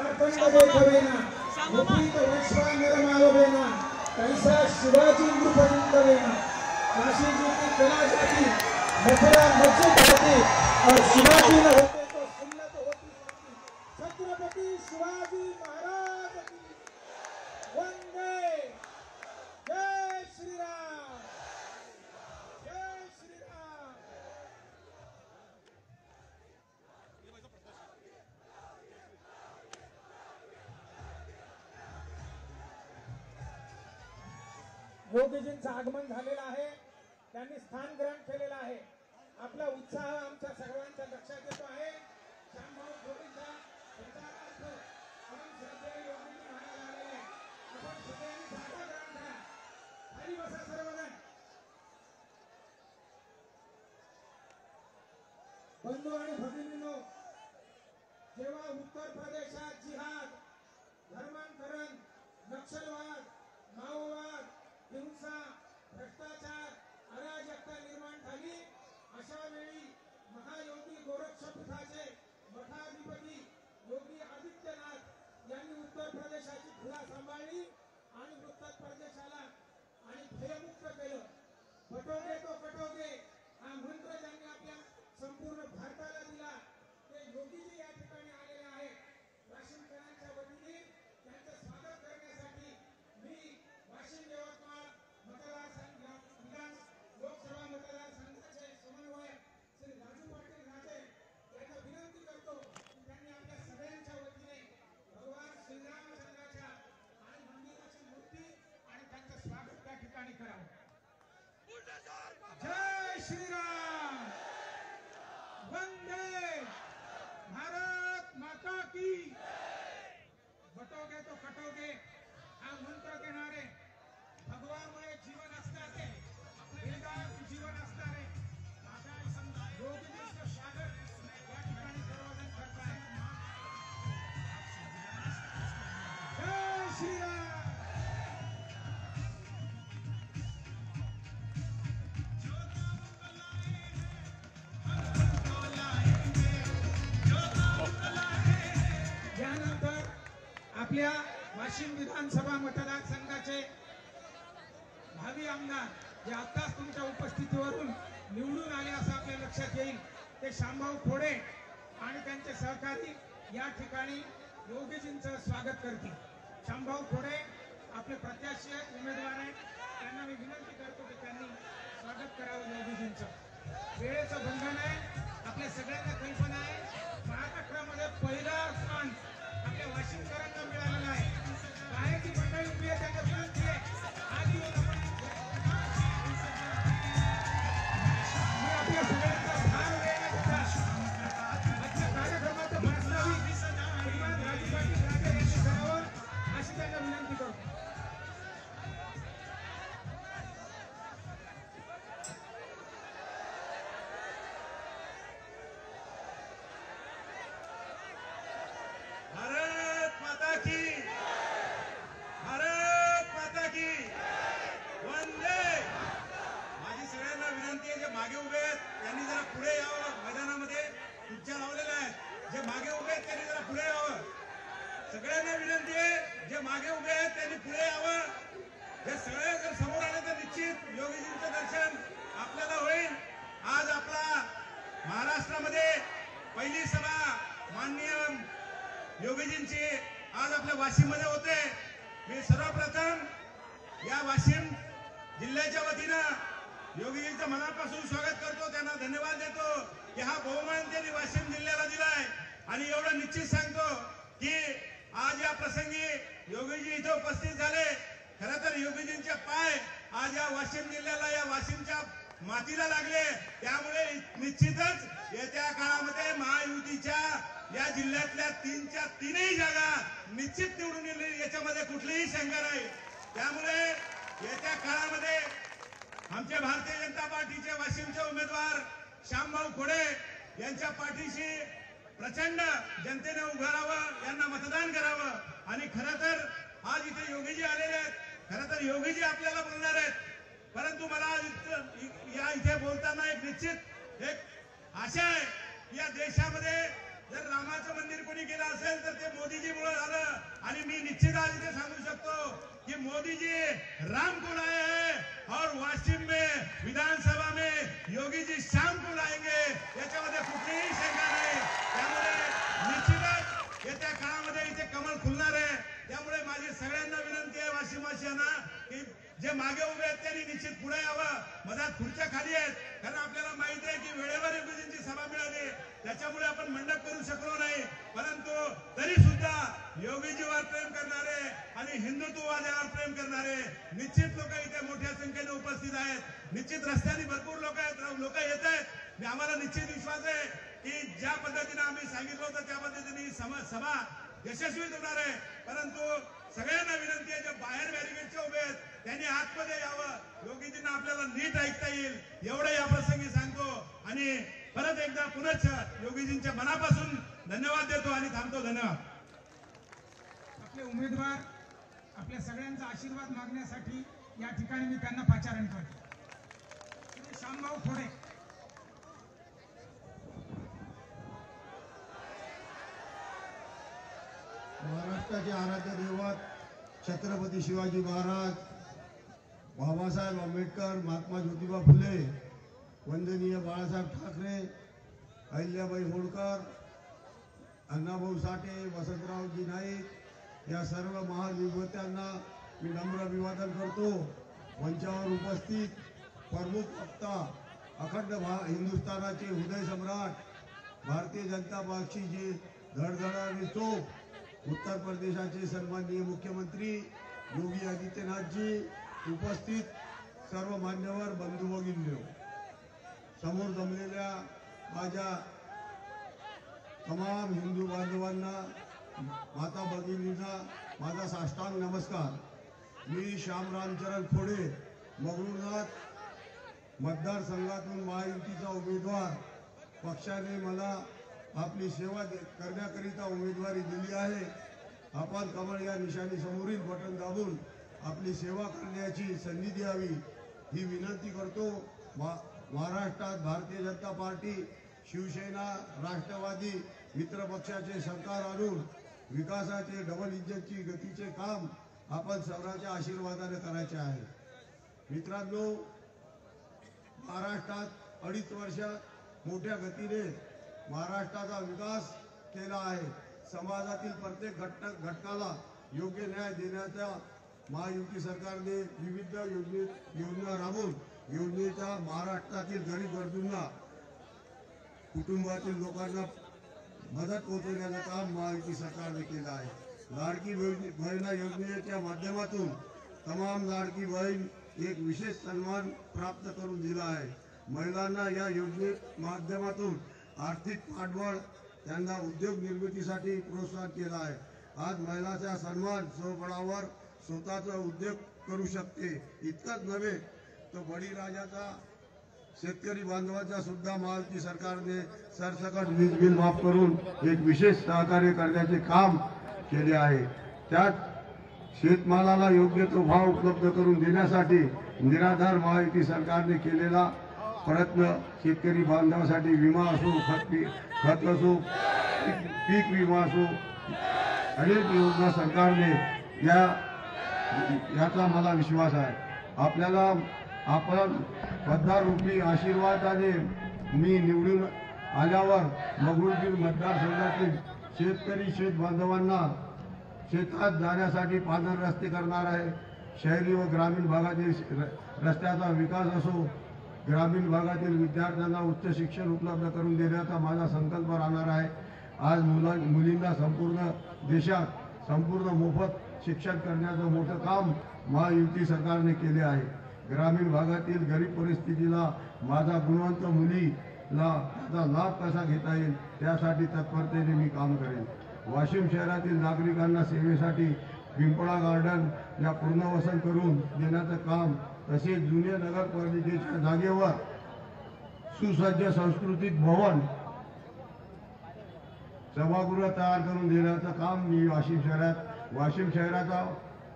झारखंड देखवेना मुपीत वैश्वानर मालवेना कैसा शिवाजी नृपलिंगवेना काशी जी की कला जाती मथुरा मस्जिद होती और शिवाजी न होते तो सुन्नत होती छत्रपति शिवाजी महाराज की वंदे जय श्री राम जय श्री राम। योगीजींचं आगमन झालेलं आहे, त्यांनी स्थान ग्रहण केलेलं आहे। आपला उत्साह आमच्या सगळ्यांच्या लक्षात येतो आहे। शामभाऊ खोडेचा प्रचारार्थ आपण श्रद्धेने योगीजी महाराज आलेले आहे। आपण सगळ्यांनी जागा ग्रहण करा, खाली बसा सर्वजण। बंधू आणि भगिनींनो, जेव्हा उत्तर प्रदेशात जिहाद, धर्मांतरण, नक्षलवाद, माओवाद, हिंसा, भ्रष्टाचार, अराजकता निर्माण झाली, अशा वेळी महायोगी गोरक्षपीठाचे मठाधिपती योगी आदित्यनाथ यांनी उत्तर प्रदेशाची धुरा सांभाळली आणि उत्तर प्रदेशाला आणि भयमुक्त केलं। पटोगे तो कटोगे हा मंत्र ज्यांनी आपल्या संपूर्ण भारताला दिला, ते योगीजी या ठिकाणी आलेले आहेत। वाशिमकरांच्या वतीने त्यांचं स्वागत करण्यासाठी मी वाशिम यवतमाळ मतदारसंघ विधान लोकसभा मतदारसंघाचे समन्वयक श्री राजू पाटील राजे यांना विनंती करतो की त्यांनी आपल्या सगळ्यांच्या वतीने भगवान श्रीरामचंद्राच्या आणि मंदिराची मूर्ती आणि त्यांचं स्वागत त्या ठिकाणी करावं। जय श्रीराम, वंदे भारत माता की। बटोगे तो कटोगे हा मंत्र देणारे, भगवामुळे जीवन असणारे, वेदांत जीवन असणारे योगीजींचं स्वागत या ठिकाणी सर्वजण करताय। जय श्रीराम। यानंतर आपल्या वाशिम विधानसभा मतदारसंघाचे भावी आमदार जे आताच तुमच्या उपस्थितीवरून निवडून आले असं आपल्या लक्षात येईल, ते शामभाऊ खोडे आणि त्यांचे सहकारी या ठिकाणी योगीजींचं स्वागत करतील। शामभाऊ खोडे आपले प्रत्याशी आहेत, उमेदवार आहेत, त्यांना मी विनंती करतो की त्यांनी स्वागत करावं योगीजींचं। वेळेचं बंधन आहे, आपल्या सगळ्यांना कल्पना आहे, महाराष्ट्रामध्ये पहिला स्थान आपल्या वाशिमकरांना मिळालेला आहे। बाहेरची मंडळी उभी आहे, त्यांना विनंती आहे आज येऊन आपण आपल्या सगळ्यांचा भाग घेण्याचा आजच्या कार्यक्रमाचं प्रास्ताविक श्रीमान राजू पाटील राजे यांनी करावं अशी त्यांना विनंती करतो। भारत माता की, भारत माता की वंदे। माझी सगळ्यांना विनंती आहे, जे मागे उभे आहेत त्यांनी जरा पुढे यावं। मैदानामध्ये खुर्च्या लावलेल्या आहेत, जे मागे उभे आहेत त्यांनी जरा पुढे यावं। सगळ्यांना विनंती आहे, जे मागे उभे आहेत त्यांनी पुढे यावं। हे सगळे जर समोर आले तर निश्चित योगीजींचं दर्शन आपल्याला होईल। आज आपला महाराष्ट्रामध्ये पहिली सभा माननीय योगीजींची आज आपल्या वाशिम मध्ये होते। मी सर्वप्रथम या वाशिम जिल्ह्याच्या वतीनं योगीजींचं मनापासून स्वागत करतो, त्यांना धन्यवाद देतो की हा बहुमान त्यांनी वाशिम जिल्ह्याला दिलाय। आणि एवढं निश्चित सांगतो की आज या प्रसंगी योगीजी इथे उपस्थित झाले। खरं तर योगीजींचे पाय आज या वाशिम जिल्ह्याला, या वाशिमच्या मातीला लागले, त्यामुळे निश्चितच येत्या काळामध्ये महायुतीच्या या जिल्ह्यातल्या तीनच्या तीनही जागा निश्चित निवडून येईल, याच्यामध्ये कुठलीही शंका नाही। त्यामुळे येत्या काळामध्ये आमचे भारतीय जनता पार्टीचे वाशिमचे उमेदवार शामभाऊ खोडे यांच्या पाठीशी प्रचंड जनतेने उभं राहावं, यांना मतदान करावं। आणि खरं तर आज इथे योगीजी आलेले आहेत, खरं तर योगीजी आपल्याला बोलणार आहेत, परंतु मला या इथे बोलताना एक निश्चित एक आशा आहे की या देशामध्ये जर रामाचं मंदिर कोणी केलं असेल तर ते मोदीजीमुळे मोदी जी राम को लाए हैं और वाशिम में विधानसभा में योगी जी शाम को लाएंगे, याच्यामध्ये कुठलीही शंका नाही। त्यामुळे निश्चितच येत्या काळामध्ये इथे कमल खुलणार आहे। त्यामुळे माझी सगळ्यांना विनंती आहे वाशिमवासियांना की जे मागे उभे आहेत त्यांनी निश्चित पुढे यावं। मधात खुर्च्या खाली आहेत, कारण आपल्याला माहिती आहे की वेळेवर योगीजींची सभा मिळाली, त्याच्यामुळे आपण मंडप करू शकलो नाही। परंतु तरी सुद्धा योगीजीवर प्रेम करणारे आणि हिंदुत्ववादावर प्रेम करणारे निश्चित लोक इथे मोठ्या संख्येने उपस्थित आहेत। निश्चित रस्त्याने भरपूर लोक येत आहेत। आम्हाला निश्चित विश्वास आहे की ज्या पद्धतीने आम्ही सांगितलं होतं त्या पद्धतीने सभा यशस्वी होणार आहे। परंतु सगळ्यांना विनंती आहे जे बाहेर बॅरिकेडच्या उभे आहेत त्यांनी आतमध्ये यावं, योगीजींना आपल्याला नीट ऐकता येईल एवढं या प्रसंगी सांगतो आणि परत एकदा पुनश्च योगीजींच्या मनापासून धन्यवाद देतो आणि थांबतो। धन्यवाद। आपले उमेदवार आपल्या सगळ्यांचा आशीर्वाद मागण्यासाठी या ठिकाणी मी त्यांना पाचारण करतो। श्यामभाऊ खोडे। महाराष्ट्राचे आराध्य दैवत छत्रपती शिवाजी महाराज, बाबासाहेब आंबेडकर, महात्मा ज्योतिबा फुले, वंदनीय बाळासाहेब ठाकरे, अहिल्याबाई होळकर, अण्णाभाऊ साठे, वसंतरावजी नाईक या सर्व महान विभूत्यांना मी नम्र अभिवादन करतो। मंचावर उपस्थित प्रमुख वक्ता, अखंड हिंदुस्थानाचे हृदय सम्राट, भारतीय जनता पक्षाची धडधडारी चोख, उत्तर प्रदेशाचे सन्माननीय मुख्यमंत्री योगी आदित्यनाथजी, उपस्थित सर्व मान्यवर बंधू भगिनींनो, समोर जमलेल्या माझ्या तमाम हिंदू बांधवांना, माता भगिनींना माझा साष्टांग नमस्कार। मी श्याम रामचरण खोडे, मंगरुळनाथ मतदारसंघातून महायुतीचा उमेदवार, पक्षाने मला आपली सेवा करण्याकरिता उमेदवारी दिली आहे। आपण कमळ या निशाणी समोरील बटन दाबून आपली सेवा करण्याची संधी द्यावी ही विनंती करतो। महाराष्ट्रात भारतीय जनता पार्टी, शिवसेना, राष्ट्रवादी मित्र पक्षाचे सरकार आणून विकासाचे डबल इंजिनची गतीचे काम आपण सर्वांच्या आशीर्वादाने करायचे आहे। मित्रांनो, महाराष्ट्रात 2.5 वर्षात मोठ्या गतीने महाराष्ट्राचा विकास केला आहे। समाजातील प्रत्येक घटकाला योग्य न्याय देण्याचा महायुती सरकारने विविध योजना राबवून योजनेचा महाराष्ट्रातील गरीब गरजूंना, कुटुंबातील लोकांना मदत पोहोचवण्याचं काम महायुती सरकारने केलं आहे। लाडकी बहीण योजनेच्या माध्यमातून तमाम लाडकी बहीण एक विशेष सन्मान प्राप्त करून दिला आहे। महिलांना या योजनेच्या माध्यमातून आर्थिक पाठबळ, त्यांना उद्योग निर्मितीसाठी प्रोत्साहन केला आहे। आज महिलाचा सन्मान स्वबळावर स्वतःचा उद्योग करू शकते। इतकंच नव्हे तर बळीराजाचा, शेतकरी बांधवांचा सुद्धा महायुती सरकारने सरसकट वीज बिल माफ करून एक विशेष सहकार्य करण्याचे काम केले आहे। त्यात शेतमालाला योग्य तो भाव उपलब्ध करून देण्यासाठी निराधार महायुती सरकारने केलेला प्रयत्न, शेतकरी बांधवांसाठी विमा असो, खत असो, पीक विमा असो, अनेक योजना सरकारने याचा मला विश्वास आहे। आपण मतदार रूपी आशीर्वादाने मी निवडून आल्यावर मंगरुळपीर मतदारसंघातील शेतकरी शेत बांधवांना शेतात जाण्यासाठी पांढरे रस्ते करणार आहे। शहरी व ग्रामीण भागातील रस्त्याचा विकास असो, ग्रामीण भागातील विद्यार्थ्यांना उच्च शिक्षण उपलब्ध करून देण्याचा माझा संकल्प राहणार आहे। आज मुलींना संपूर्ण देशात संपूर्ण मोफत शिक्षण करण्याचं मोठं काम महायुती सरकारने केले आहे। ग्रामीण भागातील गरीब परिस्थितीला माझा गुणवंत मुलीला त्याचा लाभ कसा घेता येईल त्यासाठी तत्परतेने मी काम करेन। वाशिम शहरातील नागरिकांना सेवेसाठी पिंपळा गार्डन या पुनर्वसन करून देण्याचं काम, तसेच जुन्या नगरपालिकेच्या जागेवर सुसज्ज सांस्कृतिक भवन सभागृह तयार करून देण्याचं काम मी वाशिम शहराचा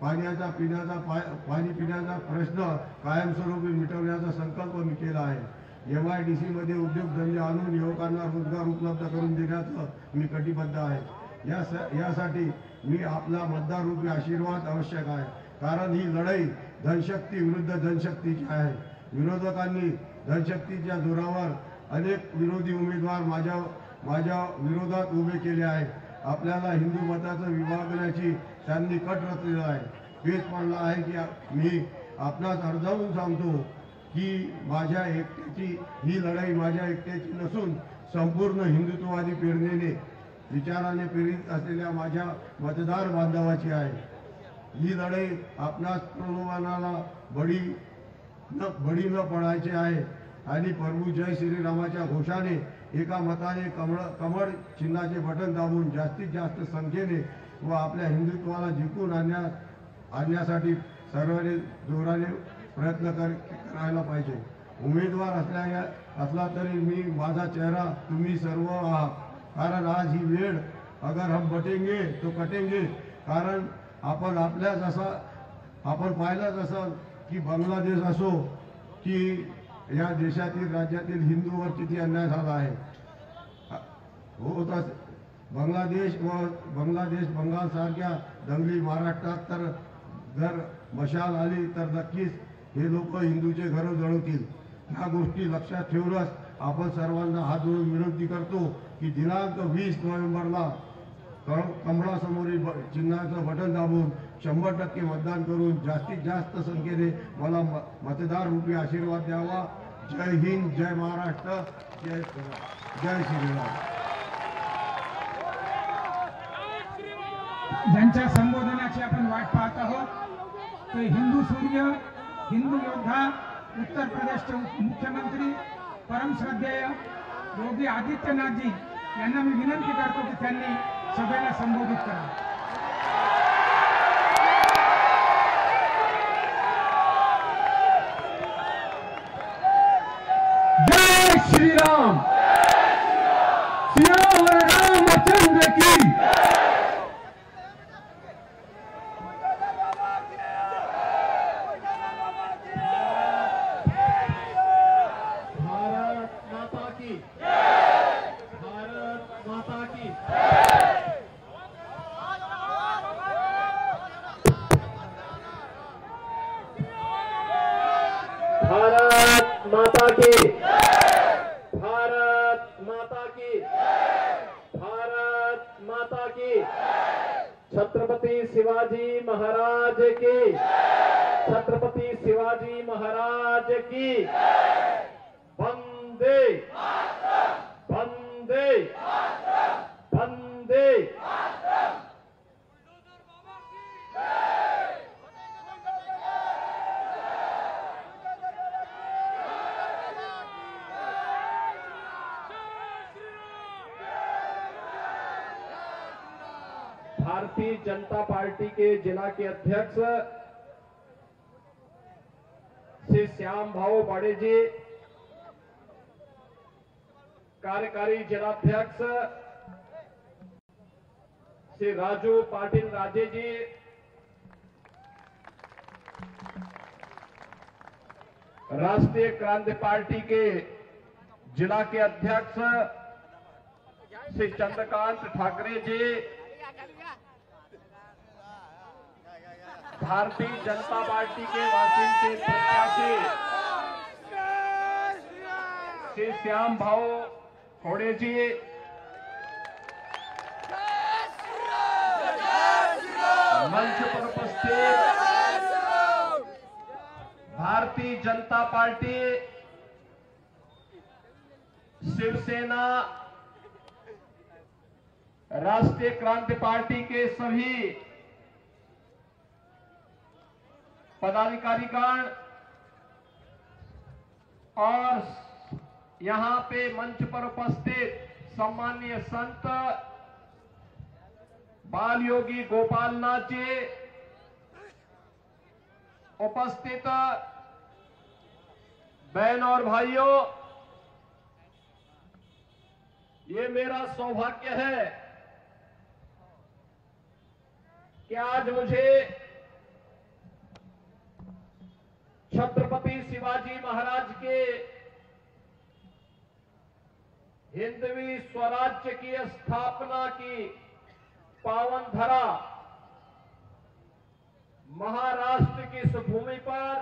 पाणी पिण्याचा प्रश्न कायमस्वरूपी मिटवण्याचा संकल्प मी केला आहे। MIDC मध्ये उद्योगधंदे आणून युवकांना रोजगार उपलब्ध करून देण्याचं मी कटिबद्ध आहे। यासाठी मी आपला मतदार रूपी आशीर्वाद आवश्यक आहे। कारण ही लढाई धनशक्ती विरुद्ध जनशक्तीची आहे. विरोधकांनी धनशक्तीच्या जोरावर अनेक विरोधी उमेदवार माझ्या विरोधात उभे केले आहे. आपल्याला हिंदू मताचं विभागण्याची त्यांनी कट रचलेला आहे. पेच पडला आहे की मी आपणास अर्जावून सांगतो की माझ्या एकट्याची ही लढाई माझ्या एकट्याची नसून संपूर्ण हिंदुत्ववादी प्रेरणेने विचाराने प्रेरित असलेल्या माझ्या मतदार बांधवाची आहे. ही लढाई आपणास प्रलोभनाला बळी न पडायचे आहे आणि प्रभू जय श्रीरामाच्या घोषाने एका मताने कमळ चिन्हाचे बटन दाबून जास्तीत जास्त संख्येने व आपल्या हिंदुत्वाला जिंकून आणण्यासाठी सर्वांनी जोराने प्रयत्न करायला पाहिजे. उमेदवार असला तरी मी माझा चेहरा तुम्ही सर्व आहात. कारण आज ही वेळ अगर हम बटेंगे तो कटेंगे. कारण आपण पाहिलंच असं की बांगलादेश असो की या देशातील राज्यातील हिंदूवर किती अन्याय झाला आहे. होत बांगलादेश बंगाल सारख्या दंगली महाराष्ट्रात तर जर मशाल आली तर नक्कीच हे लोक हिंदूचे घर जळवतील. ह्या गोष्टी लक्षात ठेवूनच आपण सर्वांना हात जोडून विनंती करतो की दिनांक 20 नोव्हेंबरला कमळासमोरील चिन्हाचं बटन दाबून 100% मतदान करून जास्तीत जास्त संख्येने मला मतदार रूपी आशीर्वाद द्यावा. जय हिंद, जय महाराष्ट्र, जय श्रीराम. ज्यांच्या संबोधनाची आपण वाट पाहत आहोत ते हिंदू सूर्य, हिंदू योद्धा, उत्तर प्रदेशचे मुख्यमंत्री परमश्रद्धेय योगी आदित्यनाथजी यांना मी विनंती करतो की त्यांनी सभेला संबोधित करा. जय श्रीराम. सियावर रामचंद्र की. भारत माता की. भारत माता की. भारत माता की. छत्रपति शिवाजी महाराज की. छत्रपति शिवाजी महाराज की. वंदे वंदे वंदे. भारतीय जनता पार्टी के जिला के अध्यक्ष श्री श्याम भाऊ बाड़े जी, कार्यकारी जिलाध्यक्ष श्री राजू पाटिल राजे जी, राष्ट्रीय क्रांति पार्टी के जिला के अध्यक्ष श्री चंद्रकांत ठाकरे जी, भारतीय जनता पार्टी के वासिन के प्रत्याशी श्री श्याम भाऊ खोड़े जी, मंच पर उपस्थित भारतीय जनता पार्टी, शिवसेना, राष्ट्रीय क्रांति पार्टी के सभी पदाधिकारीगण और यहां पे मंच पर उपस्थित सम्माननीय संत बाल योगी गोपाल नाथ जी, उपस्थित बहन और भाइयों, ये मेरा सौभाग्य है कि आज मुझे छत्रपति शिवाजी महाराज के हिंदवी स्वराज्य की स्थापना की पावन धरा महाराष्ट्र की इस भूमि पर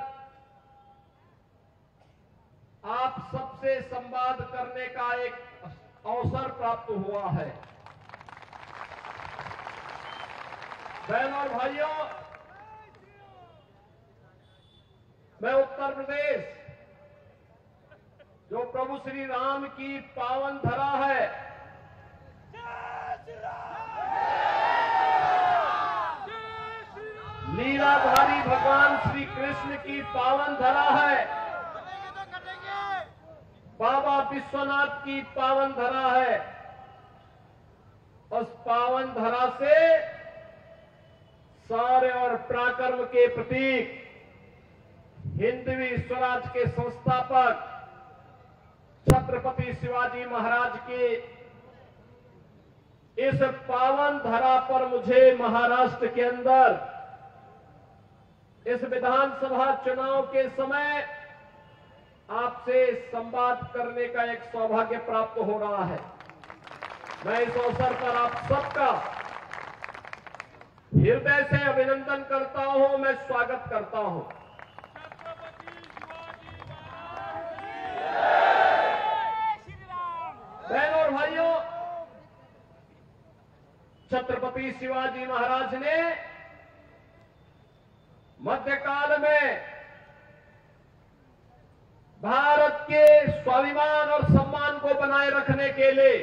आप सबसे संवाद करने का एक अवसर प्राप्त हुआ है। बहनों और भाइयों, मैं उत्तर प्रदेश, जो प्रभु श्री राम की पावन धरा है, लीलाधारी भगवान श्री कृष्ण की पावन धरा है, बाबा विश्वनाथ की पावन धरा है। उस पावन धरा से शौर्य और पराक्रम के प्रतीक हिंदवी स्वराज के संस्थापक छत्रपति शिवाजी महाराज के इस पावन धरा पर मुझे महाराष्ट्र के अंदर इस विधानसभा चुनाव के समय आपसे संवाद करने का एक सौभाग्य प्राप्त हो रहा है। मैं इस अवसर पर आप सबका हृदय से अभिनंदन करता हूं, मैं स्वागत करता हूं। बहनों और भाइयों, छत्रपति शिवाजी महाराज ने मध्यकाल में भारत के स्वाभिमान और सम्मान को बनाए रखने के लिए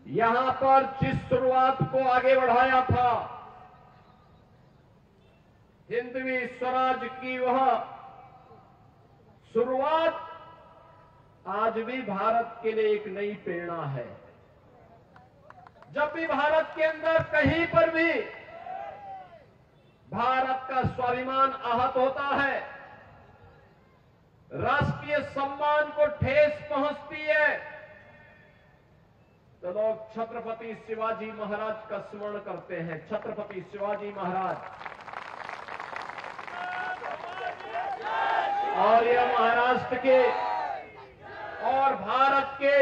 यहां पर जिस शुरुआत को आगे बढ़ाया था, हिंदवी स्वराज की वह शुरुआत आज भी भारत के लिए एक नई प्रेरणा है। जब भी भारत के अंदर कहीं पर भी भारत का स्वाभिमान आहत होता है, राष्ट्रीय सम्मान को ठेस पहुंचती है, तो लोग छत्रपति शिवाजी महाराज का स्मरण करते हैं। छत्रपति शिवाजी महाराज, और यह महाराष्ट्र के और भारत के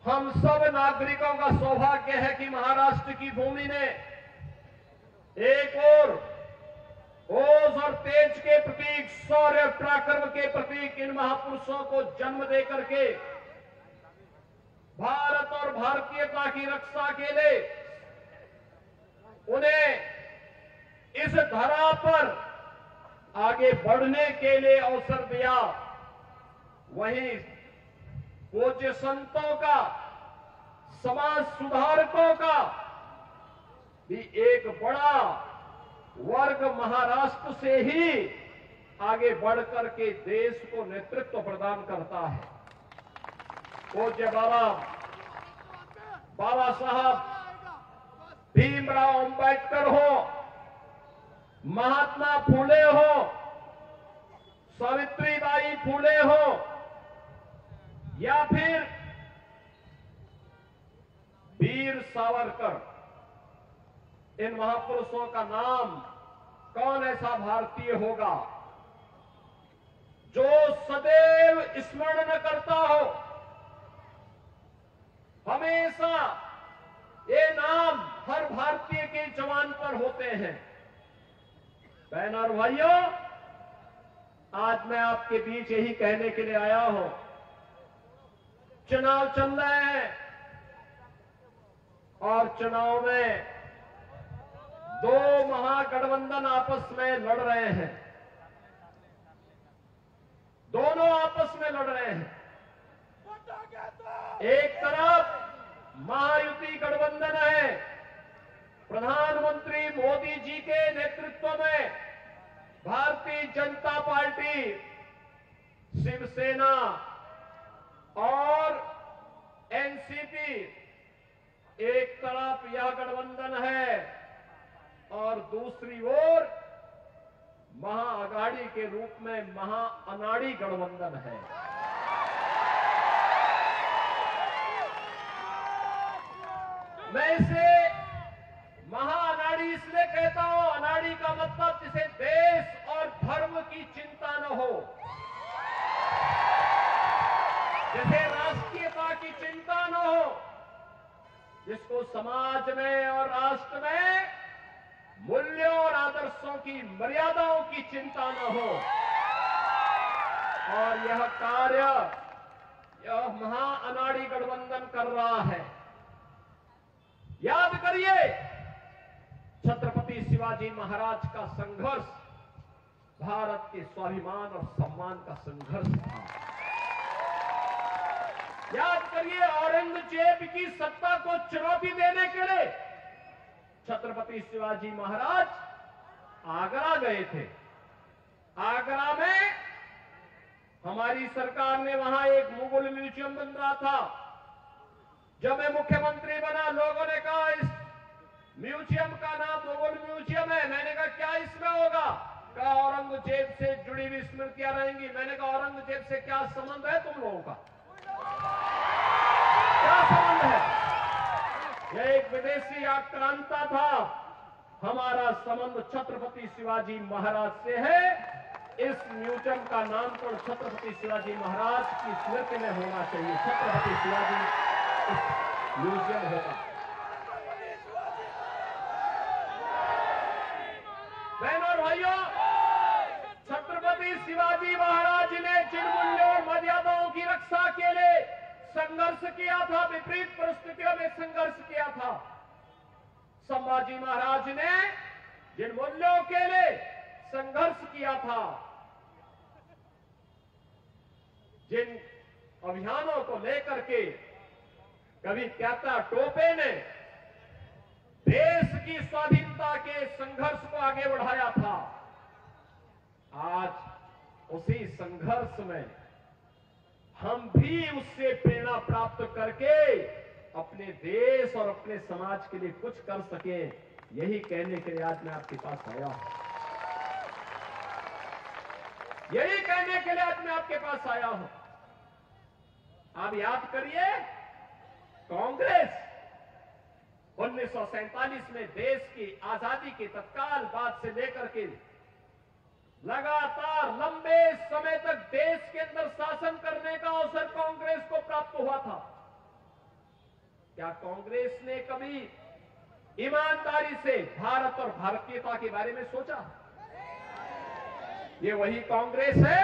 हम सब नागरिकों का सौभाग्य है कि महाराष्ट्र की भूमि ने एक और ओज और तेज के प्रतीक, शौर्य पराक्रम के प्रतीक इन महापुरुषों को जन्म देकर के भारत और भारतीयता की रक्षा के लिए उन्हें इस धरा पर आगे बढ़ने के लिए अवसर दिया। वहीं पूज्य संतों का, समाज सुधारकों का भी एक बड़ा वर्ग महाराष्ट्र से ही आगे बढ़कर के देश को नेतृत्व प्रदान करता है। पूज्य बाबा साहब भीमराव अंबेडकर हो, महात्मा फूले हो, सावित्रीबाई फूले हो, या फिर वीर सावरकर, इन महापुरुषों का नाम कौन ऐसा भारतीय होगा जो सदैव स्मरण न करता हो। हमेशा ये नाम हर भारतीय के जवान पर होते हैं। बहनों और भाइयों, आज मैं आपके बीच यही कहने के लिए आया हूं, चुनाव चल रहे हैं और चुनाव में दो महागठबंधन आपस में लड़ रहे हैं। दोनों आपस में लड़ रहे हैं। एक तरफ महायुति गठबंधन है, प्रधानमंत्री मोदी जी के नेतृत्व में भारतीय जनता पार्टी, शिवसेना और एनसीपी, एक तरफ यह गठबंधन है और दूसरी ओर महाअघाड़ी के रूप में महाअनाड़ी गठबंधन है। मैं इसे महाअनाड़ी इसलिए कहता हूं, अनाड़ी का मतलब जिसे देश और धर्म की चिंता न हो, जिसे राष्ट्रीयता की चिंता न हो, जिसको समाज में और राष्ट्र में मूल्यों और आदर्शों की मर्यादाओं की चिंता न हो। और यह कार्य यह महाअनाड़ी गठबंधन कर रहा है। याद करिए, छत्रपति शिवाजी महाराज का संघर्ष भारत के स्वाभिमान और सम्मान का संघर्ष था। याद करिए, औरंगजेब की सत्ता को चुनौती देने के लिए छत्रपति शिवाजी महाराज आगरा गए थे। आगरा में हमारी सरकार ने वहां एक मुगल म्यूजियम बन रहा था। जब मैं मुख्यमंत्री बना, लोगों ने कहा इस म्यूजियम का नाम मुगल म्यूजियम है। मैंने कहा क्या इसमें होगा? कहा औरंगजेब से जुड़ी हुई स्मृतियां रहेंगी। मैंने कहा औरंगजेब से क्या संबंध है तुम लोगों का? क्या संबंध है? यह एक विदेशी आक्रांता था। हमारा संबंध छत्रपति शिवाजी महाराज से है। इस म्यूजियम का नामकरण छत्रपति शिवाजी महाराज की स्मृति में होना चाहिए। छत्रपति शिवाजी म्यूजियम होगा। बहनों और भाइयों, छत्रपति शिवाजी महाराज ने जिन मूल्यों और मर्यादाओं की रक्षा के लिए संघर्ष किया था, विपरीत परिस्थितियों में संघर्ष किया था, संभाजी महाराज ने जिन मूल्यों के लिए संघर्ष किया था, जिन अभियानों को लेकर के कवि त्याता टोपे ने देश की स्वाधीनता के संघर्ष को आगे बढ़ाया था, आज उसी संघर्ष में हम भी उससे प्रेरणा प्राप्त करके अपने देश और अपने समाज के लिए कुछ कर सके, यही कहने के लिए आज मैं आपके पास आया हूं। यही कहने के लिए आज मैं आपके पास आया हूं। आप याद करिए, कांग्रेस 1947 में देश की आजादी के तत्काल बाद से लेकर के लगातार लंबे समय तक देश के अंदर शासन करने का अवसर कांग्रेस को प्राप्त हुआ था। क्या कांग्रेस ने कभी ईमानदारी से भारत और भारतीयता के बारे में सोचा? ये वही कांग्रेस है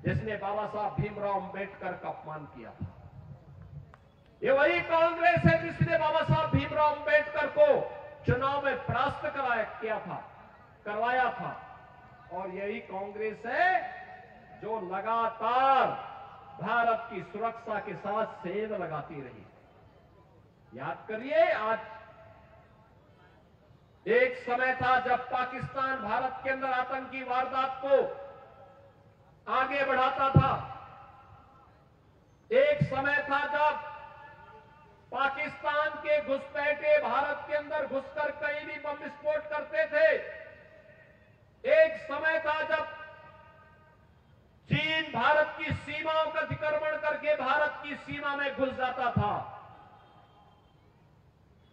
जिसने बाबा साहब भीमराव अंबेडकर का अपमान किया था। ये वही कांग्रेस है जिसने बाबा साहब भीमराव अंबेडकर को चुनाव में परास्त करवाया था। और यही कांग्रेस है जो लगातार भारत की सुरक्षा के साथ सेंध लगाती रही। याद करिए, आज एक समय था जब पाकिस्तान भारत के अंदर आतंकी वारदात को आगे बढ़ाता था। एक समय था जब पाकिस्तान के घुसपैठे भारत के अंदर घुसकर कहीं भी बम विस्फोट करते थे। एक समय था जब चीन भारत की सीमाओं का अतिक्रमण करके भारत की सीमा में घुस जाता था।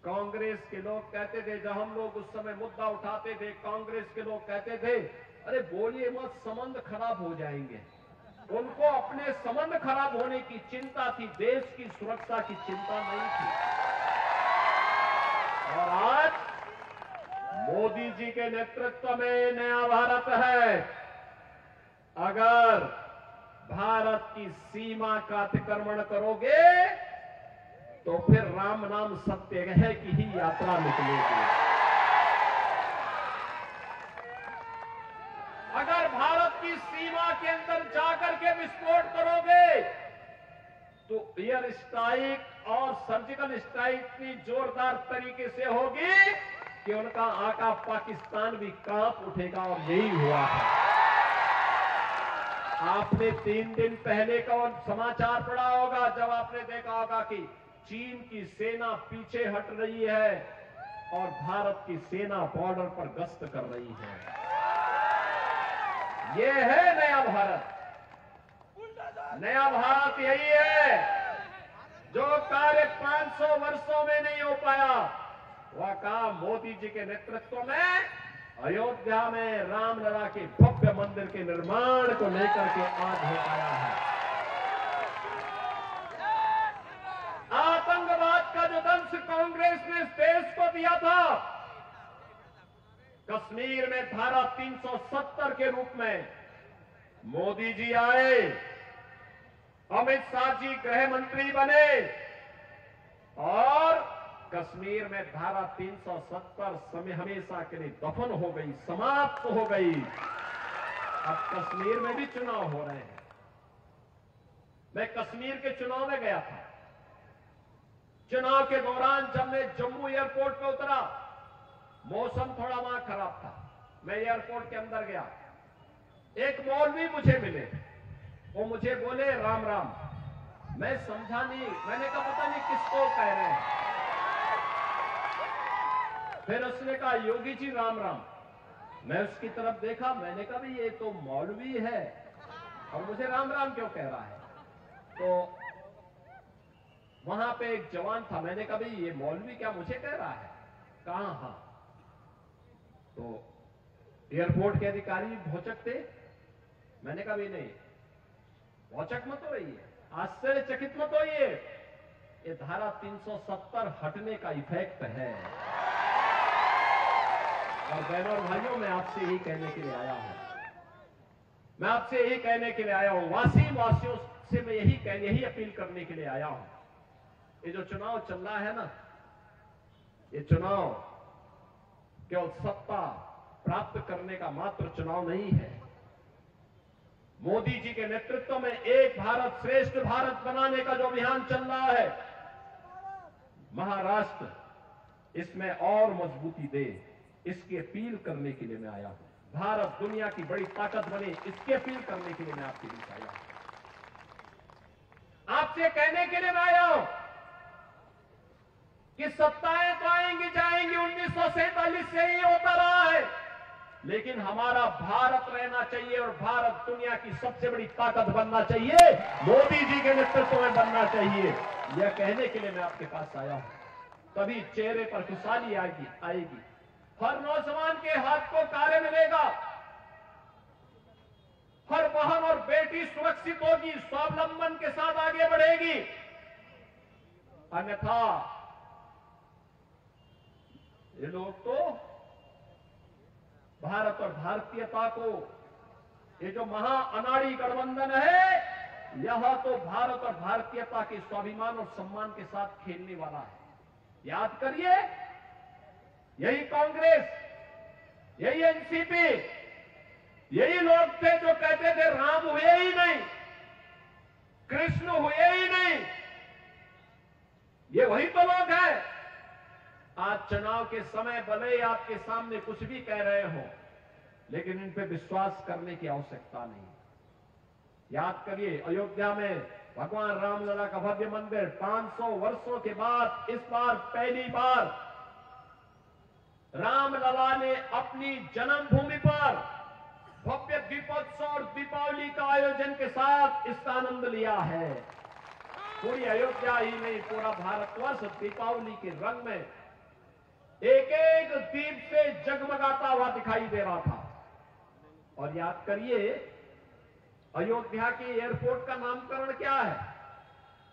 कांग्रेस के लोग कहते थे, जब हम लोग उस समय मुद्दा उठाते थे, कांग्रेस के लोग कहते थे, अरे बोलिए मत, संबंध खराब हो जाएंगे। उनको अपने संबंध खराब होने की चिंता थी, देश की सुरक्षा की चिंता नहीं थी। और आज मोदी जी के नेतृत्व में नया भारत है। अगर भारत की सीमा का अतिक्रमण करोगे तो फिर राम नाम सत्य है की ही यात्रा निकलेगी। अगर भारत की सीमा के अंदर जाकर के विस्फोट करोगे तो एयर स्ट्राइक और सर्जिकल स्ट्राइक इतनी जोरदार तरीके से होगी कि उनका आका पाकिस्तान भी कांप उठेगा। और यही हुआ है। आपने 3 दिन पहले का समाचार पढ़ा होगा, जब आपने देखा होगा कि चीन की सेना पीछे हट रही है और भारत की सेना बॉर्डर पर गश्त कर रही है। यह है नया भारत। नया भारत यही है जो कार्य 500 वर्षों में नहीं हो पाया, वह काम मोदी जी के नेतृत्व में अयोध्या में रामलला के भव्य मंदिर के निर्माण को लेकर के आज हो पाया है। आतंकवाद का जो दंश कांग्रेस ने इस देश को दिया था, कश्मीर में धारा 370 के रूप में मोदी जी आए, अमित शाह जी गृह मंत्री बने और कश्मीर में धारा 370 समय हमेशा के लिए दफन हो गई, समाप्त हो गई। अब कश्मीर में भी चुनाव हो रहे हैं। मैं कश्मीर के चुनाव में गया था। चुनाव के दौरान जब मैं जम्मू एयरपोर्ट पे उतरा, मौसम थोड़ा वहां खराब था। मैं एयरपोर्ट के अंदर गया, एक मौलवी मुझे मिले, वो मुझे बोले राम राम। मैं समझा नहीं, मैंने कहा पता नहीं किसको कह रहे हैं। फिर उसने कहा योगी जी राम राम। मैं उसकी तरफ देखा, मैंने कहा भाई ये तो मौलवी है और मुझे राम राम क्यों कह रहा है। तो वहां पे एक जवान था, मैंने कहा भाई ये मौलवी क्या मुझे कह रहा है। कहा हाँ। तो एयरपोर्ट के अधिकारी भौचक थे। मैंने कहा भी नहीं, भौचक मत होइए, आश्चर्यचकित मत होइए, ये धारा 370 हटने का इफेक्ट है। और बहनों और भाइयों, मैं आपसे यही कहने के लिए आया हूं, मैं आपसे यही कहने के लिए आया हूं, वासियों से मैं यही अपील करने के लिए आया हूं। ये जो चुनाव चल रहा है ना, ये चुनाव केवल सत्ता प्राप्त करने का मात्र चुनाव नहीं है। मोदी जी के नेतृत्व में एक भारत श्रेष्ठ भारत बनाने का जो अभियान चल रहा है, महाराष्ट्र इसमें और मजबूती दे, इसकी अपील करने के लिए मैं आया हूं। भारत दुनिया की बड़ी ताकत बने, इसकी अपील करने के लिए मैं आपके बीच आया हूं। आपसे कहने के लिए मैं आया हूं कि सत्ताएं तो आएंगी जाएंगी, 1947 से ही होता रहा है, लेकिन हमारा भारत रहना चाहिए और भारत दुनिया की सबसे बड़ी ताकत बनना चाहिए, मोदी जी के नेतृत्व में बनना चाहिए। यह कहने के लिए मैं आपके पास आया हूं। तभी चेहरे पर खुशहाली आएगी, हर नौजवान के हाथ को कार्य मिलेगा, हर बहन और बेटी सुरक्षित होगी, स्वावलंबन के साथ आगे बढ़ेगी। अन्यथा ये लोग तो भारत और भारतीयता को, ये जो महा अनाड़ी गठबंधन है, यह तो भारत और भारतीयता के स्वाभिमान और सम्मान के साथ खेलने वाला है। याद करिए, यही कांग्रेस, यही एनसीपी, यही लोग थे जो कहते थे राम हुए ही नहीं, कृष्ण हुए ही नहीं। ये वही तो लोग हैं। आज चुनाव के समय भले ही आपके सामने कुछ भी कह रहे हो, लेकिन इन पे विश्वास करने की आवश्यकता नहीं। याद करिए, अयोध्या में भगवान रामलला का भव्य मंदिर 500 वर्षों के बाद इस बार पहली बार रामलला ने अपनी जन्मभूमि पर भव्य दीपोत्सव और दीपावली का आयोजन के साथ इसका आनंद लिया है। पूरी अयोध्या ही नहीं, पूरा भारतवर्ष दीपावली के रंग में एक एक दीप से जगमगाता हुआ दिखाई दे रहा था। और याद करिए, अयोध्या के एयरपोर्ट का नामकरण क्या है?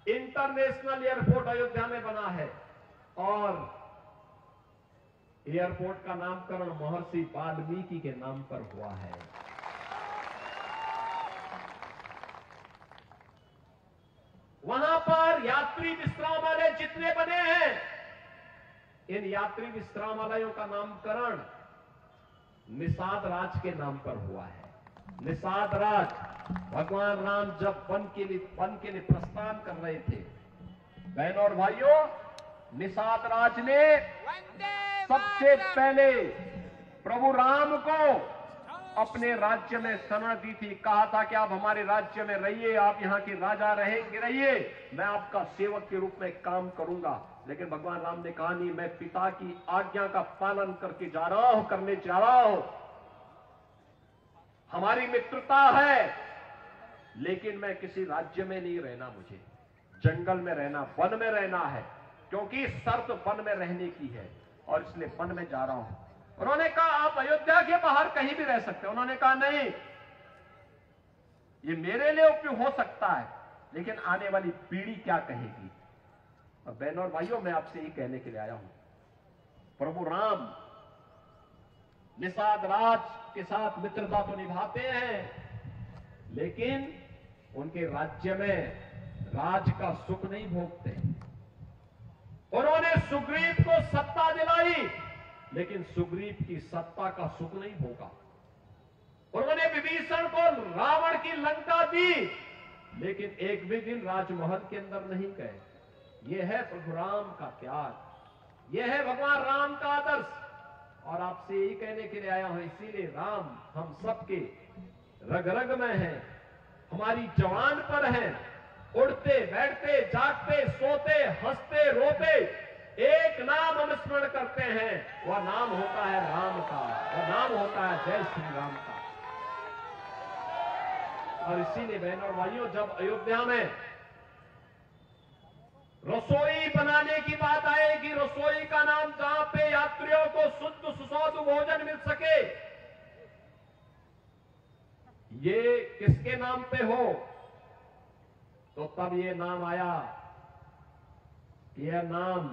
इंटरनेशनल एयरपोर्ट अयोध्या में बना है और एयरपोर्ट का नामकरण महर्षि वाल्मीकि के नाम पर हुआ है। वहां पर यात्री विश्रामालय जितने बने हैं, इन यात्री विश्रामालयों का नामकरण निषाद राज के नाम पर हुआ है। निषाद राज, भगवान राम जब वन के लिए प्रस्थान कर रहे थे, बहनों और भाइयों, निषाद राज ने सबसे पहले प्रभु राम को अपने राज्य में शरण दी थी। कहा था कि आप हमारे राज्य में रहिए, आप यहाँ के राजा रहिए, मैं आपका सेवक के रूप में काम करूंगा। लेकिन भगवान राम ने कहा नहीं, मैं पिता की आज्ञा का पालन करने जा रहा हूं। हमारी मित्रता है, लेकिन मैं किसी राज्य में नहीं रहना, मुझे जंगल में रहना, वन में रहना है, क्योंकि शर्त वन में रहने की है और इसलिए वन में जा रहा हूं। उन्होंने कहा आप अयोध्या के बाहर कहीं भी रह सकते हैं। उन्होंने कहा नहीं, ये मेरे लिए उपयोग हो सकता है, लेकिन आने वाली पीढ़ी क्या कहेगी। और बहनों और भाइयों, मैं आपसे ये कहने के लिए आया हूं, प्रभु राम निषाद राज के साथ मित्रता तो निभाते हैं, लेकिन उनके राज्य में राज का सुख नहीं भोगते। उन्होंने सुग्रीव को सत्ता दिलाई, लेकिन सुग्रीव की सत्ता का सुख नहीं भोगा। उन्होंने विभीषण को रावण की लंका दी, लेकिन एक भी दिन राजमहल के अंदर नहीं गए। यह है प्रभु राम का त्याग, यह है भगवान राम का आदर्श। और आपसे यही कहने के लिए आया हूं, इसीलिए राम हम सबके रग रग में है, हमारी जवान पर है। उड़ते बैठते जागते सोते हंसते रोते एक नाम हम स्मरण करते हैं, वह नाम होता है राम का, वह नाम होता है जय श्री राम का। और इसीलिए बहनों और भाइयों, जब अयोध्या में रसोई बनाने की बात आएगी, रसोई का नाम जहां पे यात्रियों को शुद्ध सुस्वादु भोजन मिल सके, ये किसके नाम पे हो, तो तब ये नाम आया कि यह नाम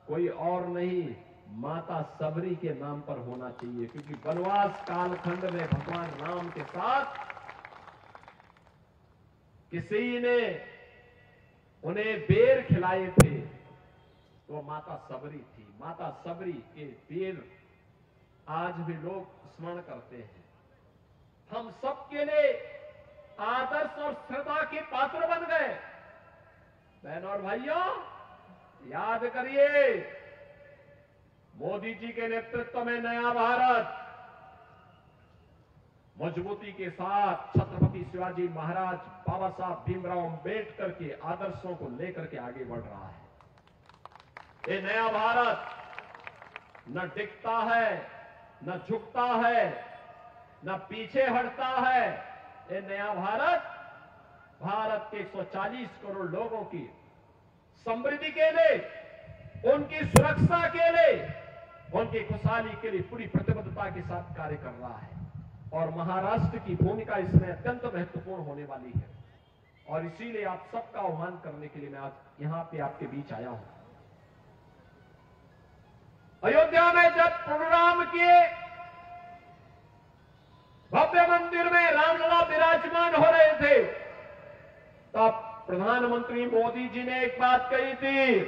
कोई और नहीं, माता सबरी के नाम पर होना चाहिए। क्योंकि वनवास कालखंड में भगवान राम के साथ किसी ने उन्हें बेर खिलाए थे, तो माता सबरी थी। माता सबरी के बेर आज भी लोग स्मरण करते हैं। हम सबके लिए आदर्श और श्रद्धा के पात्र बन गए। बहनों और भाइयों, याद करिए, मोदी जी के नेतृत्व में नया भारत मजबूती के साथ छत्रपति शिवाजी महाराज, बाबा साहब भीमराव अंबेडकर के आदर्शों को लेकर के आगे बढ़ रहा है। ये नया भारत न टिकता है, न झुकता है, न पीछे हटता है। ये नया भारत भारत के 140 करोड़ लोगों की समृद्धि के लिए, उनकी सुरक्षा के लिए, उनकी खुशहाली के लिए पूरी प्रतिबद्धता के साथ कार्य कर रहा है। और महाराष्ट्र की भूमिका इसमें अत्यंत महत्वपूर्ण होने वाली है। और इसीलिए आप सबका आह्वान करने के लिए मैं आज यहां पे आपके बीच आया हूं। अयोध्या में जब प्रोग्राम किए, भव्य मंदिर में रामलला विराजमान हो रहे थे, तब प्रधानमंत्री मोदी जी ने एक बात कही थी।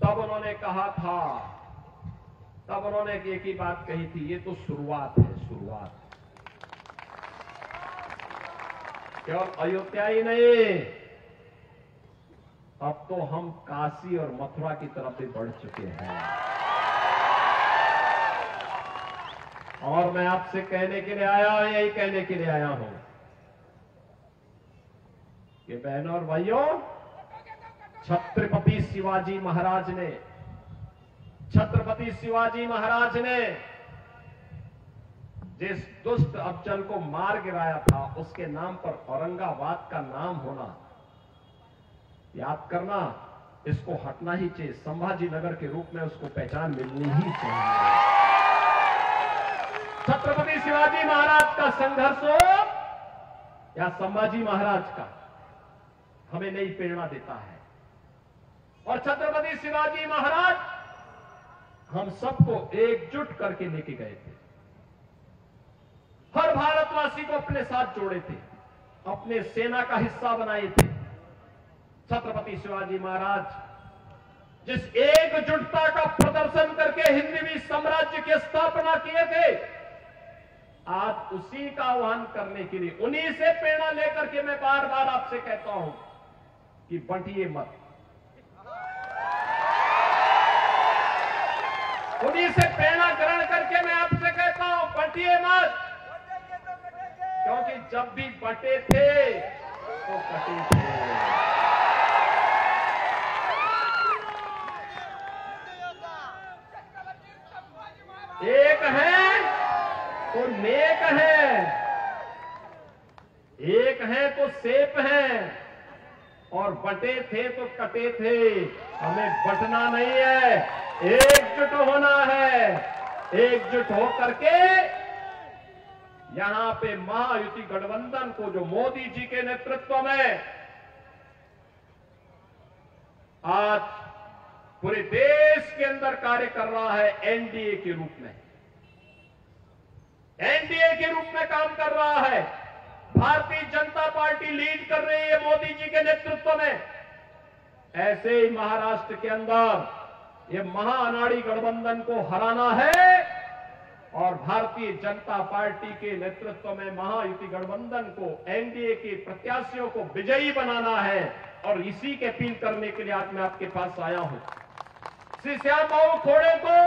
तब उन्होंने कहा था, तब उन्होंने एक ही बात कही थी, ये तो शुरुआत है, शुरुआत। केवल अयोध्या ही नहीं, अब तो हम काशी और मथुरा की तरफ भी बढ़ चुके हैं। और मैं आपसे कहने के लिए आया हूं, यही कहने के लिए आया हूं कि बहनों और भाइयों, छत्रपति शिवाजी महाराज ने, छत्रपति शिवाजी महाराज ने जिस दुष्ट अफजल को मार गिराया था, उसके नाम पर औरंगाबाद का नाम होना, याद करना, इसको हटना ही चाहिए। संभाजी नगर के रूप में उसको पहचान मिलनी ही चाहिए। छत्रपति शिवाजी महाराज का संघर्ष हो या संभाजी महाराज का, हमें नई प्रेरणा देता है। और छत्रपति शिवाजी महाराज हम सबको एकजुट करके लेके गए थे, हर भारतवासी को अपने साथ जोड़े थे, अपने सेना का हिस्सा बनाए थे। छत्रपति शिवाजी महाराज जिस एकजुटता का प्रदर्शन करके हिंदवी साम्राज्य की स्थापना किए थे, आज उसी का आह्वान करने के लिए, उन्हीं से प्रेरणा लेकर के मैं बार बार आपसे कहता हूं कि बंटिए मत। उन्हीं से प्रेरणा ग्रहण करके मैं आपसे कहता हूं, बंटिए मत। क्योंकि जब भी बटे थे तो कटे थे। एक है तो नेक है, एक है तो सेफ है, और बटे थे तो कटे थे। हमें बटना नहीं है, एकजुट होना है। एकजुट होकर के यहां पे महायुति गठबंधन को, जो मोदी जी के नेतृत्व में आज पूरे देश के अंदर कार्य कर रहा है एनडीए के रूप में, एनडीए के रूप में काम कर रहा है। भारतीय जनता पार्टी लीड कर रही है मोदी जी के नेतृत्व में। ऐसे ही महाराष्ट्र के अंदर ये महाअनाड़ी गठबंधन को हराना है और भारतीय जनता पार्टी के नेतृत्व में महायुति गठबंधन को, एनडीए के प्रत्याशियों को विजयी बनाना है। और इसी के अपील करने के लिए आज मैं आपके पास आया हूं। श्री श्याम बाबू खोड़े को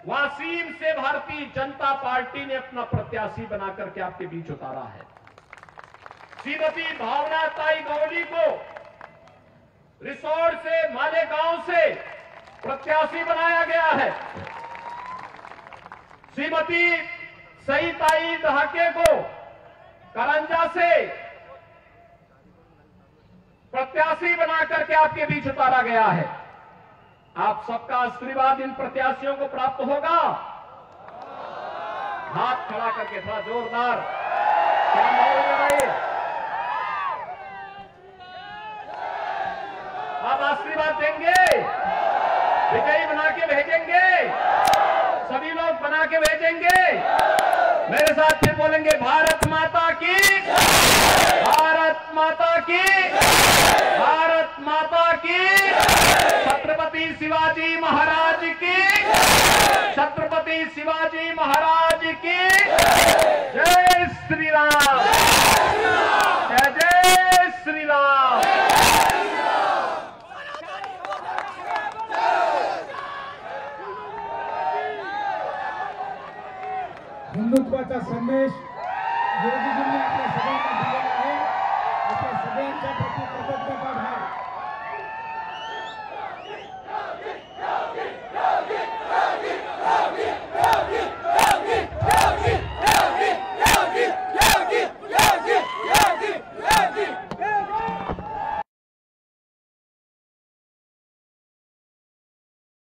वासीम से भारतीय जनता पार्टी ने अपना प्रत्याशी बनाकर के आपके बीच उतारा है। श्रीमती भावना ताई गौली को रिसोर्ट से, मालेगांव से प्रत्याशी बनाया गया है। श्रीमती सईताई दहाके को करंजा से प्रत्याशी बनाकर के आपके बीच उतारा गया है। आप सबका आशीर्वाद इन प्रत्याशियों को प्राप्त होगा। हाथ खड़ा करके थोड़ा जोरदार क्या भाई, आप आशीर्वाद देंगे, विजयी बना के भेजेंगे, सभी लोग बना के भेजेंगे। मेरे साथ फिर बोलेंगे भारत माता की, भारत माता की, भारत माता की, छत्रपति शिवाजी महाराज की, छत्रपति शिवाजी महाराज की। जय श्री राम, जय जय श्री राम। हिंदुत्वाचा संदेश योगीजींनी आपल्या सगळ्यांना दिलेला आहे. आपल्या सगळ्यांच्या प्रति कृतज्ञता भाव